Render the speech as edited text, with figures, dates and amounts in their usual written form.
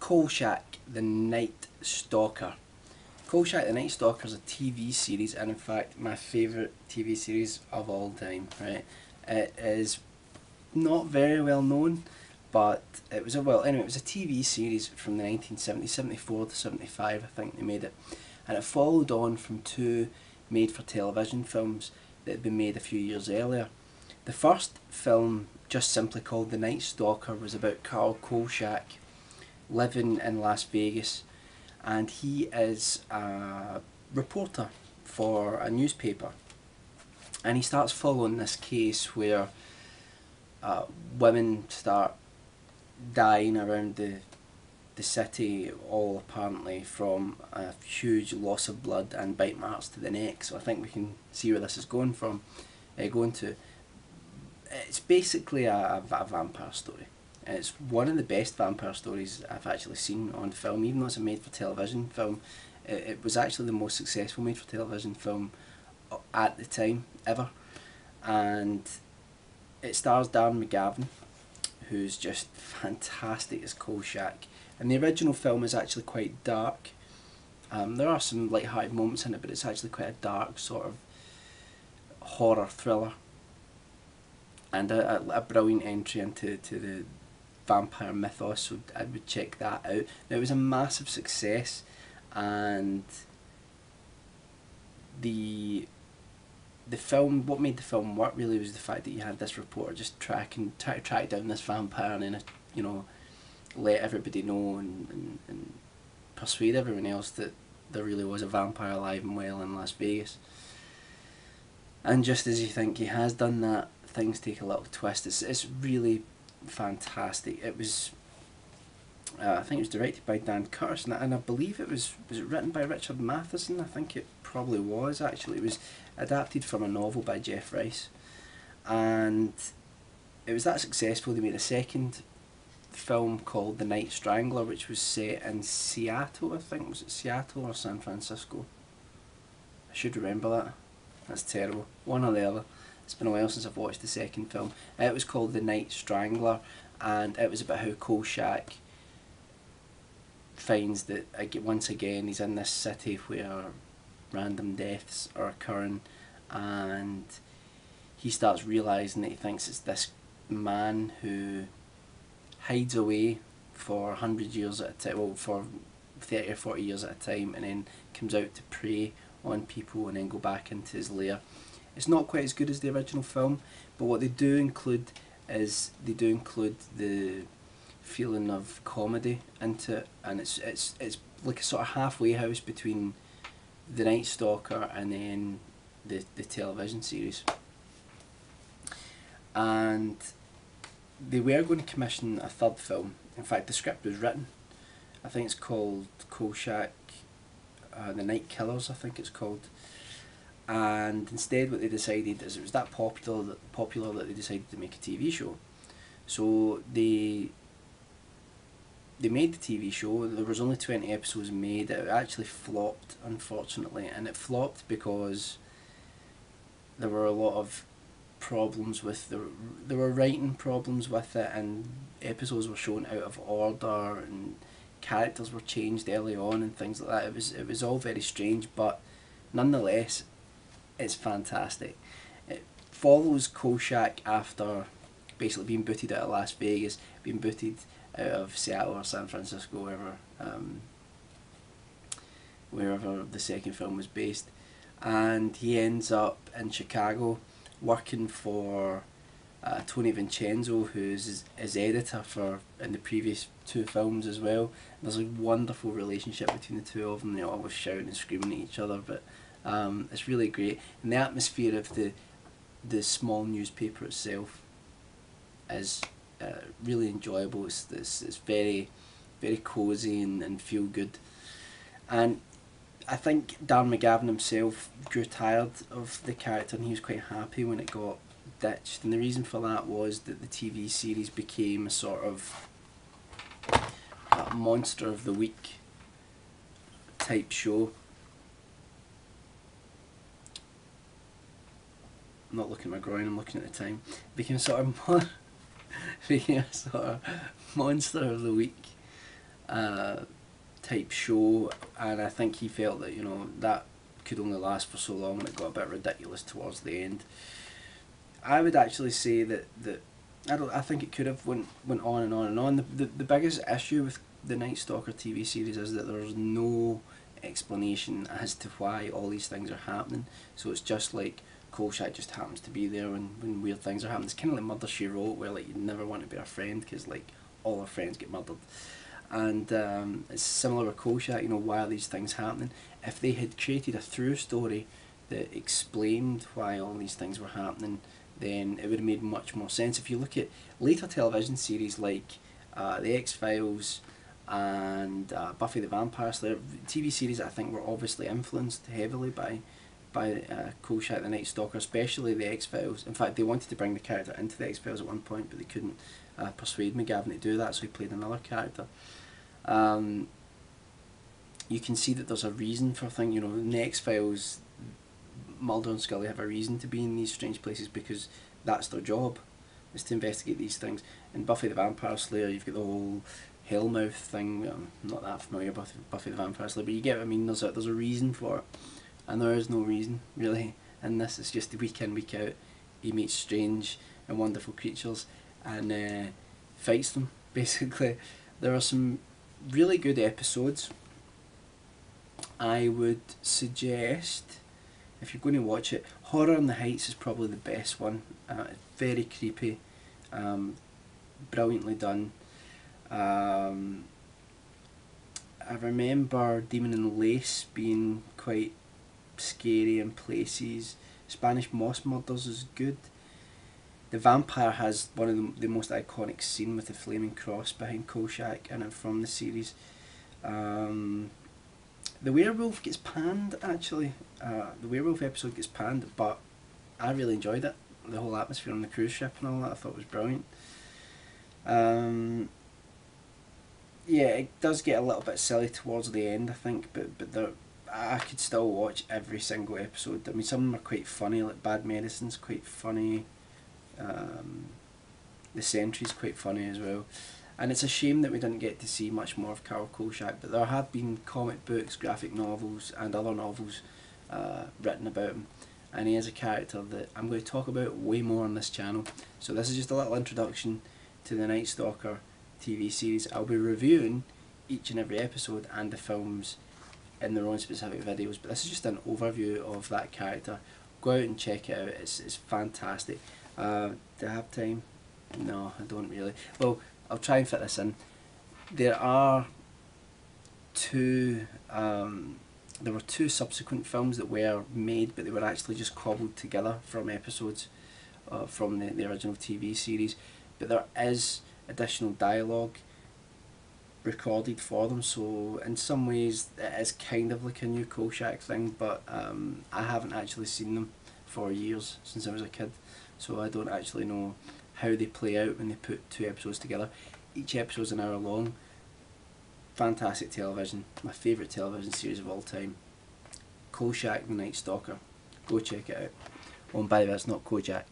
Kolchak, the Night Stalker. Kolchak, the Night Stalker is a TV series, and in fact my favourite TV series of all time, right? It is not very well known, but it was a TV series from the 1970s, 74 to 75 I think they made it, and it followed on from two made for television films that had been made a few years earlier. The first film, just simply called The Night Stalker, was about Carl Kolchak living in Las Vegas, and he is a reporter for a newspaper, and he starts following this case where women start dying around the city, all apparently from a huge loss of blood and bite marks to the neck. So I think we can see where this is going to. It's basically a vampire story. It's one of the best vampire stories I've actually seen on film, even though it's a made for television film. It was actually the most successful made for television film at the time ever, and it stars Darren McGavin, who's just fantastic as Kolchak. And the original film is actually quite dark. There are some light-hearted moments in it, but it's actually quite a dark sort of horror thriller, and a brilliant entry into the vampire mythos, so I would check that out. Now, it was a massive success, and the film, what made the film work really was the fact that you had this reporter just try to track down this vampire, and then let everybody know and persuade everyone else that there really was a vampire alive and well in Las Vegas. And just as you think he has done that, things take a little twist. It's really fantastic. It was I think it was directed by Dan Curtis, and I believe it was it written by Richard Matheson? I think it probably was actually. It was adapted from a novel by Jeff Rice, and it was that successful they made a second film called The Night Strangler, which was set in Seattle, I think. Was it Seattle or San Francisco? I should remember that. That's terrible. One or the other. It's been a while since I've watched the second film. It was called The Night Strangler, and it was about how Kolchak finds that once again he's in this city where random deaths are occurring, and he starts realising that he thinks it's this man who hides away for 100 years at a time, well, for 30 or 40 years at a time, and then comes out to prey on people and then go back into his lair. It's not quite as good as the original film, but what they do include is the feeling of comedy into it, and it's like a sort of halfway house between The Night Stalker and then the television series. And they were going to commission a third film. In fact, the script was written. I think it's called Kolchak, The Night Killers, I think it's called. And instead what they decided is it was that popular that they decided to make a TV show. So they made the TV show. There was only 20 episodes made. It actually flopped, unfortunately, and it flopped because there were a lot of problems with there were writing problems with it, and episodes were shown out of order, and characters were changed early on and things like that. It was all very strange, but nonetheless it's fantastic. It follows Kolchak after basically being booted out of Las Vegas, being booted out of Seattle or San Francisco, wherever the second film was based, and he ends up in Chicago working for Tony Vincenzo, who's his editor in the previous two films as well. There's a wonderful relationship between the two of them. They're always shouting and screaming at each other, but it's really great. And the atmosphere of the small newspaper itself is really enjoyable. It's very, very cosy and feel good. And I think Darren McGavin himself grew tired of the character, and he was quite happy when it got ditched. And the reason for that was that the TV series became a sort of monster of the week type show. I'm not looking at my groin, I'm looking at the time. It became a sort of monster of the week type show, and I think he felt that, you know, that could only last for so long, and it got a bit ridiculous towards the end. I would actually say that I think it could have went on and on and on. The biggest issue with the Night Stalker TV series is that there's no explanation as to why all these things are happening. So it's just like Kolchak just happens to be there when weird things are happening. It's kind of like Murder, She Wrote, where like you never want to be a friend because like all our friends get murdered. And it's similar with Kolchak, you know, why are these things happening? If they had created a through story that explained why all these things were happening, then it would have made much more sense. If you look at later television series like The X-Files and Buffy the Vampire Slayer, TV series that I think were obviously influenced heavily by Kolchak the Night Stalker, especially The X-Files. In fact, they wanted to bring the character into The X-Files at one point, but they couldn't persuade McGavin to do that, so he played another character. You can see that there's a reason for things. You know, in The X-Files, Mulder and Scully have a reason to be in these strange places because that's their job, is to investigate these things. In Buffy the Vampire Slayer, you've got the whole Hellmouth thing. I'm not that familiar with Buffy the Vampire Slayer, but you get what I mean. There's a reason for it, and there is no reason really in this. It's just week in, week out, he meets strange and wonderful creatures and fights them. Basically, there are some really good episodes. I would suggest, if you're going to watch it, Horror on the Heights is probably the best one. Very creepy, brilliantly done. I remember Demon and Lace being quite scary in places. Spanish Moss Murders is good. The Vampire has one of the most iconic scene with the flaming cross behind Kolchak in it from the series. The werewolf gets panned, actually. The werewolf episode gets panned, but I really enjoyed it. The whole atmosphere on the cruise ship and all that I thought was brilliant. Yeah, it does get a little bit silly towards the end, I think, but I could still watch every single episode. I mean, some of them are quite funny, like Bad Medicine's quite funny. The Sentry's quite funny as well. And it's a shame that we didn't get to see much more of Karl Kolchak, but there have been comic books, graphic novels and other novels written about him, and he is a character that I'm going to talk about way more on this channel. So this is just a little introduction to the Night Stalker TV series. I'll be reviewing each and every episode and the films in their own specific videos, but this is just an overview of that character. Go out and check it out, it's fantastic. Do I have time? No, I don't really. Well, I'll try and fit this in. There are there were two subsequent films that were made, but they were actually just cobbled together from episodes from the original TV series. But there is additional dialogue recorded for them, so in some ways it is kind of like a new Kolchak thing, but I haven't actually seen them for years, since I was a kid, so I don't actually know how they play out when they put two episodes together. Each episode's an hour long. Fantastic television, my favourite television series of all time. Kolchak the Night Stalker. Go check it out. Oh, and by the way, it's not Kojak.